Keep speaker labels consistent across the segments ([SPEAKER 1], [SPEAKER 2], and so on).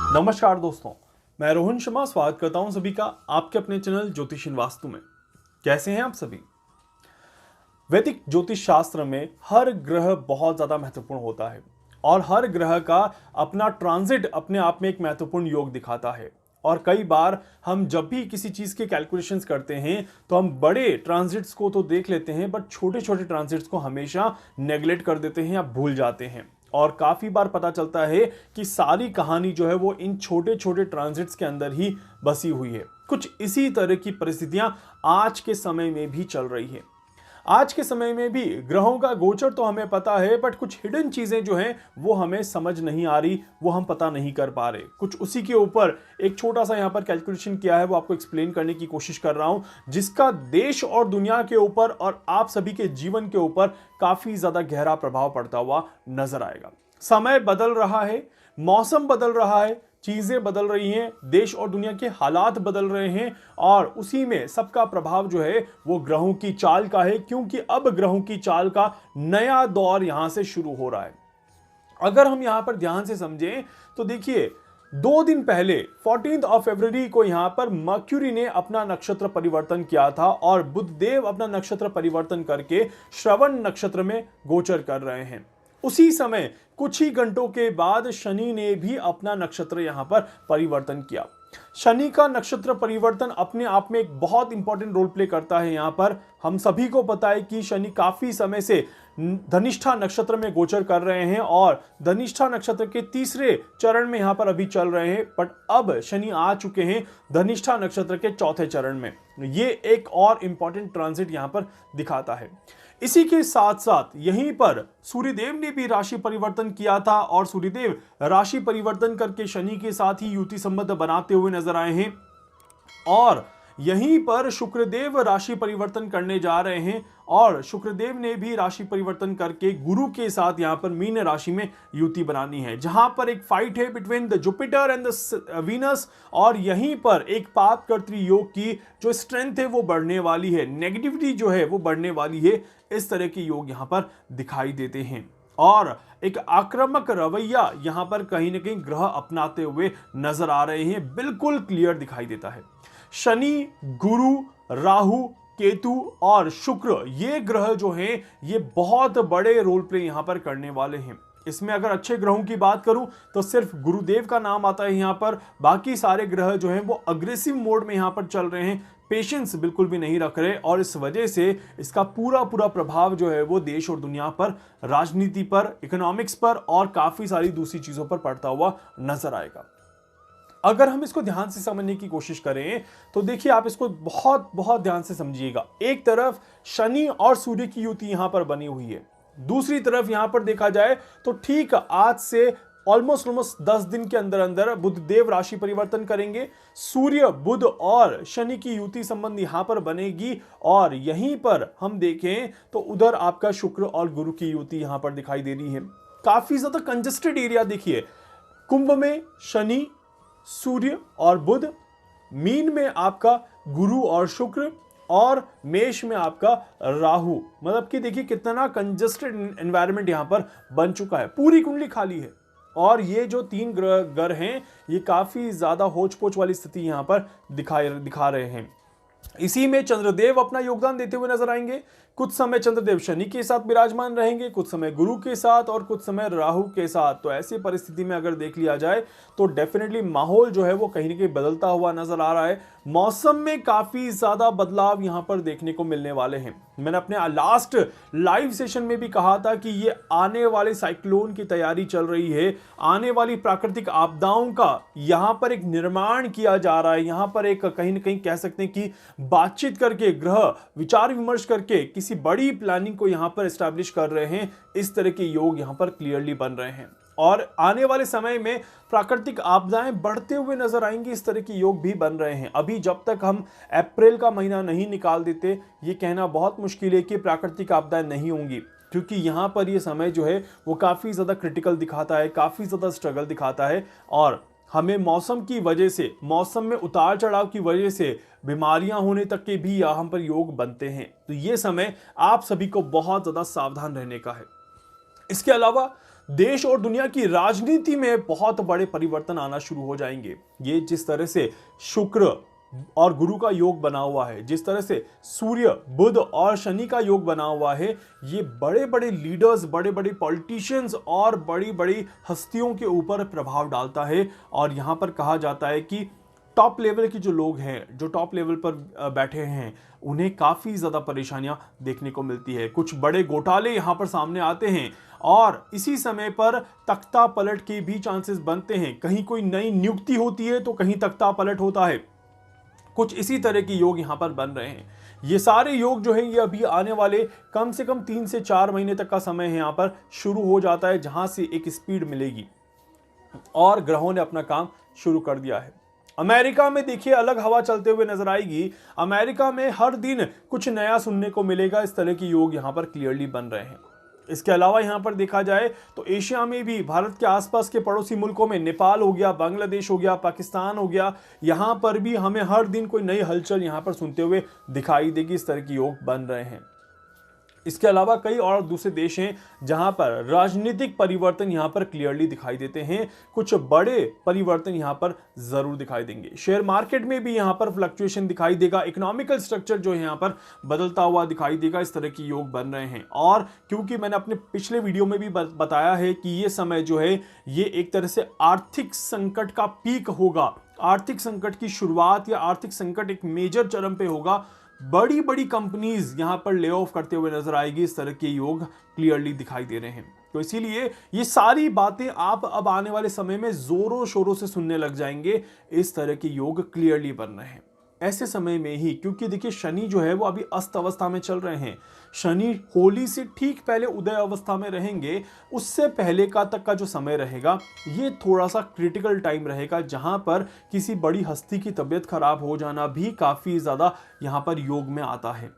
[SPEAKER 1] नमस्कार दोस्तों, मैं रोहन शर्मा स्वागत करता हूं सभी का आपके अपने चैनल ज्योतिष वास्तु में। कैसे हैं आप सभी? वैदिक ज्योतिष शास्त्र में हर ग्रह बहुत ज़्यादा महत्वपूर्ण होता है और हर ग्रह का अपना ट्रांजिट अपने आप में एक महत्वपूर्ण योग दिखाता है। और कई बार हम जब भी किसी चीज़ के कैलकुलेशंस करते हैं तो हम बड़े ट्रांजिट्स को तो देख लेते हैं, बट छोटे छोटे ट्रांजिट्स को हमेशा नेग्लेक्ट कर देते हैं या भूल जाते हैं। और काफ़ी बार पता चलता है कि सारी कहानी जो है वो इन छोटे छोटे ट्रांजिट्स के अंदर ही बसी हुई है। कुछ इसी तरह की परिस्थितियां आज के समय में भी चल रही है। आज के समय में भी ग्रहों का गोचर तो हमें पता है, बट कुछ हिडन चीजें जो हैं वो हमें समझ नहीं आ रही, वो हम पता नहीं कर पा रहे। कुछ उसी के ऊपर एक छोटा सा यहाँ पर कैलकुलेशन किया है, वो आपको एक्सप्लेन करने की कोशिश कर रहा हूं, जिसका देश और दुनिया के ऊपर और आप सभी के जीवन के ऊपर काफी ज्यादा गहरा प्रभाव पड़ता हुआ नजर आएगा। समय बदल रहा है, मौसम बदल रहा है, चीजें बदल रही हैं, देश और दुनिया के हालात बदल रहे हैं और उसी में सबका प्रभाव जो है वो ग्रहों की चाल का है, क्योंकि अब ग्रहों की चाल का नया दौर यहां से शुरू हो रहा है। अगर हम यहां पर ध्यान से समझें तो देखिए, 2 दिन पहले 14 फरवरी को यहां पर मर्क्यूरी ने अपना नक्षत्र परिवर्तन किया था और बुधदेव अपना नक्षत्र परिवर्तन करके श्रवण नक्षत्र में गोचर कर रहे हैं। उसी समय कुछ ही घंटों के बाद शनि ने भी अपना नक्षत्र यहां पर परिवर्तन किया। शनि का नक्षत्र परिवर्तन अपने आप में एक बहुत इंपॉर्टेंट रोल प्ले करता है। यहां पर हम सभी को पता है कि शनि काफी समय से धनिष्ठा नक्षत्र में गोचर कर रहे हैं और धनिष्ठा नक्षत्र के तीसरे चरण में यहां पर अभी चल रहे हैं, बट अब शनि आ चुके हैं धनिष्ठा नक्षत्र के चौथे चरण में। ये एक और इंपॉर्टेंट ट्रांजिट यहां पर दिखाता है। इसी के साथ साथ यहीं पर सूर्यदेव ने भी राशि परिवर्तन किया था और सूर्यदेव राशि परिवर्तन करके शनि के साथ ही युति संबंध बनाते हुए नजर आए हैं और यहीं पर शुक्रदेव राशि परिवर्तन करने जा रहे हैं और शुक्रदेव ने भी राशि परिवर्तन करके गुरु के साथ यहां पर मीन राशि में युति बनानी है, जहां पर एक फाइट है between the Jupiter and the Venus और यहीं पर एक पाप कर्तृ योग की जो स्ट्रेंथ है वो बढ़ने वाली है, नेगेटिविटी जो है वो बढ़ने वाली है। इस तरह के योग यहां पर दिखाई देते हैं और एक आक्रामक रवैया यहां पर कहीं ना कहीं ग्रह अपनाते हुए नजर आ रहे हैं, बिल्कुल क्लियर दिखाई देता है। शनि, गुरु, राहु, केतु और शुक्र, ये ग्रह जो हैं ये बहुत बड़े रोल प्ले यहां पर करने वाले हैं। इसमें अगर अच्छे ग्रहों की बात करूं तो सिर्फ गुरुदेव का नाम आता है यहां पर, बाकी सारे ग्रह जो हैं वो अग्रेसिव मोड में यहां पर चल रहे हैं, पेशेंस बिल्कुल भी नहीं रख रहे और इस वजह से इसका पूरा पूरा प्रभाव जो है वो देश और दुनिया पर, राजनीति पर, इकोनॉमिक्स पर और काफी सारी दूसरी चीजों पर पड़ता हुआ नजर आएगा। अगर हम इसको ध्यान से समझने की कोशिश करें तो देखिए, आप इसको बहुत बहुत ध्यान से समझिएगा। एक तरफ शनि और सूर्य की युति यहां पर बनी हुई है, दूसरी तरफ यहां पर देखा जाए तो ठीक आज से ऑलमोस्ट 10 दिन के अंदर अंदर बुधदेव राशि परिवर्तन करेंगे, सूर्य, बुध और शनि की युति संबंध यहां पर बनेगी और यहीं पर हम देखें तो उधर आपका शुक्र और गुरु की युति यहां पर दिखाई दे रही है। काफी ज्यादा कंजेस्टेड एरिया देखिए, कुंभ में शनि, सूर्य और बुध, मीन में आपका गुरु और शुक्र और मेष में आपका राहु। मतलब कि देखिए कितना कंजेस्टेड एनवायरनमेंट यहां पर बन चुका है, पूरी कुंडली खाली है और ये जो 3 ग्रह हैं ये काफी ज्यादा होच पोच वाली स्थिति यहां पर दिखा रहे हैं। इसी में चंद्रदेव अपना योगदान देते हुए नजर आएंगे। कुछ समय चंद्रदेव शनि के साथ विराजमान रहेंगे, कुछ समय गुरु के साथ और कुछ समय राहु के साथ। तो ऐसी परिस्थिति में अगर देख लिया जाए तो डेफिनेटली माहौल जो है वो कहीं ना कहीं बदलता हुआ नजर आ रहा है। मौसम में काफी ज्यादा बदलाव यहां पर देखने को मिलने वाले हैं। मैंने अपने लास्ट लाइव सेशन में भी कहा था कि ये आने वाले साइक्लोन की तैयारी चल रही है, आने वाली प्राकृतिक आपदाओं का यहां पर एक निर्माण किया जा रहा है। यहां पर एक कहीं ना कहीं कह सकते हैं कि बातचीत करके ग्रह विचार विमर्श करके किसी बड़ी प्लानिंग को यहां पर एस्टैब्लिश कर रहे हैं। इस तरह के योग यहां पर क्लियरली बन रहे हैं और आने वाले समय में प्राकृतिक आपदाएं बढ़ते हुए नजर आएंगी। इस तरह के योग भी बन रहे हैं। अभी जब तक हम अप्रैल का महीना नहीं निकाल देते, ये कहना बहुत मुश्किल है कि प्राकृतिक आपदाएं नहीं होंगी, क्योंकि यहाँ पर ये समय जो है वो काफ़ी ज़्यादा क्रिटिकल दिखाता है, काफ़ी ज़्यादा स्ट्रगल दिखाता है और हमें मौसम की वजह से, मौसम में उतार चढ़ाव की वजह से बीमारियां होने तक के भी यहाँ पर योग बनते हैं। तो ये समय आप सभी को बहुत ज़्यादा सावधान रहने का है। इसके अलावा देश और दुनिया की राजनीति में बहुत बड़े परिवर्तन आना शुरू हो जाएंगे। ये जिस तरह से शुक्र और गुरु का योग बना हुआ है, जिस तरह से सूर्य, बुध और शनि का योग बना हुआ है, ये बड़े बड़े लीडर्स, बड़े बड़े पॉलिटिशियंस और बड़ी बड़ी हस्तियों के ऊपर प्रभाव डालता है। और यहां पर कहा जाता है कि टॉप लेवल के जो लोग हैं, जो टॉप लेवल पर बैठे हैं, उन्हें काफ़ी ज़्यादा परेशानियां देखने को मिलती है। कुछ बड़े घोटाले यहां पर सामने आते हैं और इसी समय पर तख्ता पलट के भी चांसेस बनते हैं। कहीं कोई नई नियुक्ति होती है तो कहीं तख्ता पलट होता है। कुछ इसी तरह के योग यहां पर बन रहे हैं। ये सारे योग जो हैं ये अभी आने वाले कम से कम 3 से 4 महीने तक का समय है, यहां पर शुरू हो जाता है, जहां से एक स्पीड मिलेगी और ग्रहों ने अपना काम शुरू कर दिया है। अमेरिका में देखिए अलग हवा चलते हुए नजर आएगी। अमेरिका में हर दिन कुछ नया सुनने को मिलेगा। इस तरह के योग यहां पर क्लियरली बन रहे हैं। इसके अलावा यहां पर देखा जाए तो एशिया में भी भारत के आसपास के पड़ोसी मुल्कों में नेपाल हो गया, बांग्लादेश हो गया, पाकिस्तान हो गया, यहां पर भी हमें हर दिन कोई नई हलचल यहां पर सुनते हुए दिखाई देगी। इस तरह के योग बन रहे हैं। इसके अलावा कई और दूसरे देश हैं जहां पर राजनीतिक परिवर्तन यहां पर क्लियरली दिखाई देते हैं। कुछ बड़े परिवर्तन यहां पर जरूर दिखाई देंगे। शेयर मार्केट में भी यहां पर फ्लक्चुएशन दिखाई देगा। इकोनॉमिकल स्ट्रक्चर जो है यहां पर बदलता हुआ दिखाई देगा। इस तरह के योग बन रहे हैं। और क्योंकि मैंने अपने पिछले वीडियो में भी बताया है कि ये समय जो है ये एक तरह से आर्थिक संकट का पीक होगा, आर्थिक संकट की शुरुआत या आर्थिक संकट एक मेजर चरम पे होगा। बड़ी बड़ी कंपनीज यहां पर ले ऑफ करते हुए नजर आएगी। इस तरह के योग क्लियरली दिखाई दे रहे हैं। तो इसीलिए ये सारी बातें आप अब आने वाले समय में जोरों शोरों से सुनने लग जाएंगे। इस तरह के योग क्लियरली बन रहे हैं ऐसे समय में ही, क्योंकि देखिए शनि जो है वो अभी अस्त अवस्था में चल रहे हैं। शनि होली से ठीक पहले उदय अवस्था में रहेंगे। उससे पहले का तक का जो समय रहेगा ये थोड़ा सा क्रिटिकल टाइम रहेगा, जहां पर किसी बड़ी हस्ती की तबीयत खराब हो जाना भी काफी ज्यादा यहां पर योग में आता है।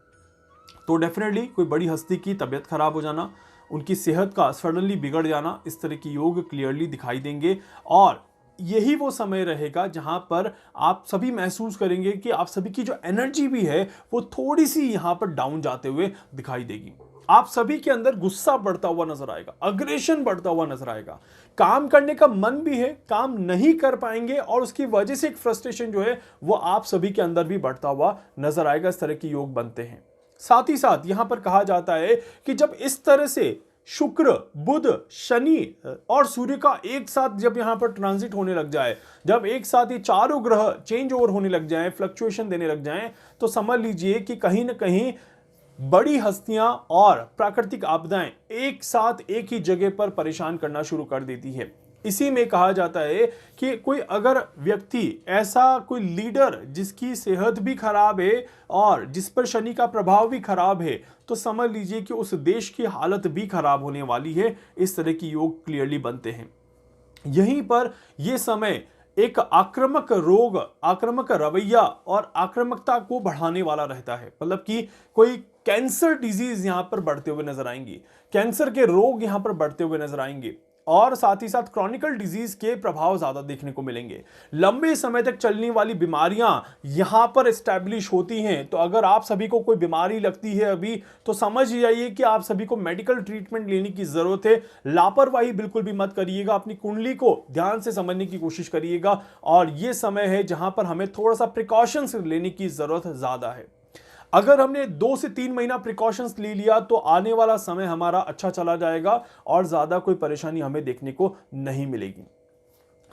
[SPEAKER 1] तो डेफिनेटली कोई बड़ी हस्ती की तबीयत खराब हो जाना, उनकी सेहत का सडनली बिगड़ जाना, इस तरह की योग क्लियरली दिखाई देंगे। और यही वो समय रहेगा जहां पर आप सभी महसूस करेंगे कि आप सभी की जो एनर्जी भी है वो थोड़ी सी यहां पर डाउन जाते हुए दिखाई देगी। आप सभी के अंदर गुस्सा बढ़ता हुआ नजर आएगा, अग्रेशन बढ़ता हुआ नजर आएगा। काम करने का मन भी है, काम नहीं कर पाएंगे और उसकी वजह से एक फ्रस्ट्रेशन जो है वो आप सभी के अंदर भी बढ़ता हुआ नजर आएगा। इस तरह के योग बनते हैं। साथ ही साथ यहां पर कहा जाता है कि जब इस तरह से शुक्र, बुध, शनि और सूर्य का एक साथ जब यहां पर ट्रांजिट होने लग जाए, जब एक साथ ये चारों ग्रह चेंज ओवर होने लग जाएं, फ्लक्चुएशन देने लग जाएं, तो समझ लीजिए कि कहीं ना कहीं बड़ी हस्तियां और प्राकृतिक आपदाएं एक साथ एक ही जगह पर परेशान करना शुरू कर देती है। इसी में कहा जाता है कि कोई अगर व्यक्ति, ऐसा कोई लीडर जिसकी सेहत भी खराब है और जिस पर शनि का प्रभाव भी खराब है, तो समझ लीजिए कि उस देश की हालत भी खराब होने वाली है। इस तरह की योग क्लियरली बनते हैं। यहीं पर यह समय एक आक्रामक रोग, आक्रामक रवैया और आक्रामकता को बढ़ाने वाला रहता है। मतलब कि कोई कैंसर डिजीज यहां पर बढ़ते हुए नजर आएंगी, कैंसर के रोग यहां पर बढ़ते हुए नजर आएंगे और साथ ही साथ क्रॉनिकल डिजीज के प्रभाव ज्यादा देखने को मिलेंगे। लंबे समय तक चलने वाली बीमारियां यहां पर एस्टैब्लिश होती हैं। तो अगर आप सभी को कोई बीमारी लगती है अभी, तो समझ जाइए कि आप सभी को मेडिकल ट्रीटमेंट लेने की जरूरत है। लापरवाही बिल्कुल भी मत करिएगा, अपनी कुंडली को ध्यान से समझने की कोशिश करिएगा। और यह समय है जहां पर हमें थोड़ा सा प्रिकॉशंस लेने की जरूरत ज्यादा है। अगर हमने 2 से 3 महीना प्रिकॉशंस ले लिया तो आने वाला समय हमारा अच्छा चला जाएगा और ज्यादा कोई परेशानी हमें देखने को नहीं मिलेगी।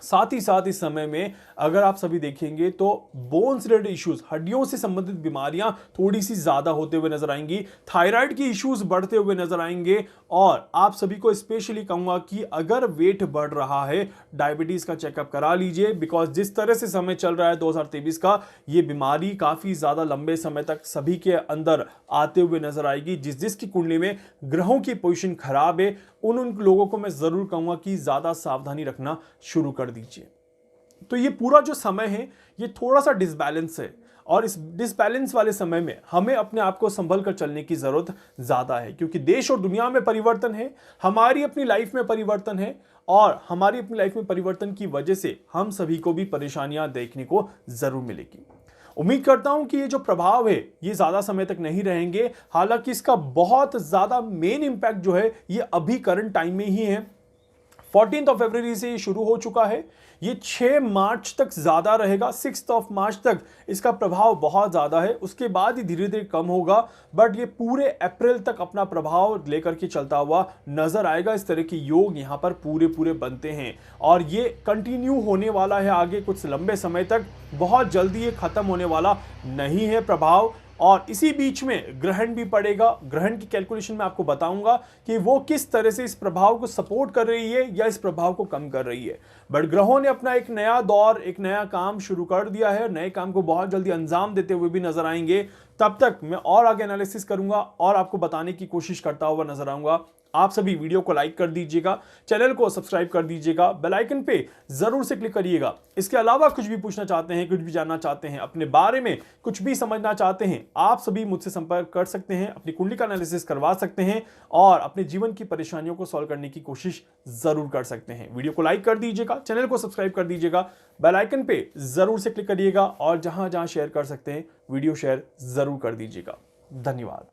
[SPEAKER 1] साथ ही साथ इस समय में अगर आप सभी देखेंगे तो बोन्स रिलेटेड इश्यूज, हड्डियों से संबंधित बीमारियां थोड़ी सी ज्यादा होते हुए नजर आएंगी। थायराइड की इश्यूज बढ़ते हुए नजर आएंगे। और आप सभी को स्पेशली कहूंगा कि अगर वेट बढ़ रहा है, डायबिटीज का चेकअप करा लीजिए। बिकॉज जिस तरह से समय चल रहा है 2023 का, ये बीमारी काफी ज्यादा लंबे समय तक सभी के अंदर आते हुए नजर आएगी। जिसकी कुंडली में ग्रहों की पोजीशन खराब है, उन लोगों को मैं जरूर कहूंगा कि ज्यादा सावधानी रखना शुरू कर दीजिए। तो ये पूरा जो समय है ये थोड़ा सा डिसबैलेंस है और इस डिसबैलेंस वाले समय में हमें अपने आप को संभल कर चलने की जरूरत ज्यादा है, क्योंकि देश और दुनिया में परिवर्तन है, हमारी अपनी लाइफ में परिवर्तन है और हमारी अपनी लाइफ में परिवर्तन की वजह से हम सभी को भी परेशानियां देखने को जरूर मिलेगी। उम्मीद करता हूं कि ये जो प्रभाव है ये ज्यादा समय तक नहीं रहेंगे। हालांकि इसका बहुत ज्यादा मेन इंपैक्ट जो है ये अभी करंट टाइम में ही है। 14 फरवरी से ये शुरू हो चुका है। ये 6 मार्च तक ज्यादा रहेगा, 6 मार्च तक इसका प्रभाव बहुत ज्यादा है, उसके बाद ही धीरे धीरे कम होगा। बट ये पूरे अप्रैल तक अपना प्रभाव लेकर के चलता हुआ नजर आएगा। इस तरह के योग यहां पर पूरे पूरे बनते हैं और ये कंटिन्यू होने वाला है आगे कुछ लंबे समय तक। बहुत जल्दी ये खत्म होने वाला नहीं है प्रभाव। और इसी बीच में ग्रहण भी पड़ेगा। ग्रहण की कैलकुलेशन में आपको बताऊंगा कि वो किस तरह से इस प्रभाव को सपोर्ट कर रही है या इस प्रभाव को कम कर रही है। बट ग्रहों ने अपना एक नया दौर, एक नया काम शुरू कर दिया है। नए काम को बहुत जल्दी अंजाम देते हुए भी नजर आएंगे। तब तक मैं और आगे एनालिसिस करूंगा और आपको बताने की कोशिश करता हुआ नजर आऊंगा। आप सभी वीडियो को लाइक कर दीजिएगा, चैनल को सब्सक्राइब कर दीजिएगा, बेल आइकन पे जरूर से क्लिक करिएगा। इसके अलावा कुछ भी पूछना चाहते हैं, कुछ भी जानना चाहते हैं, अपने बारे में कुछ भी समझना चाहते हैं, आप सभी मुझसे संपर्क कर सकते हैं, अपनी कुंडली का एनालिसिस करवा सकते हैं और अपने जीवन की परेशानियों को सॉल्व करने की कोशिश जरूर कर सकते हैं। वीडियो को लाइक कर दीजिएगा, चैनल को सब्सक्राइब कर दीजिएगा, बेल आइकन पे जरूर से क्लिक करिएगा और जहां जहां शेयर कर सकते हैं वीडियो शेयर जरूर कर दीजिएगा। धन्यवाद।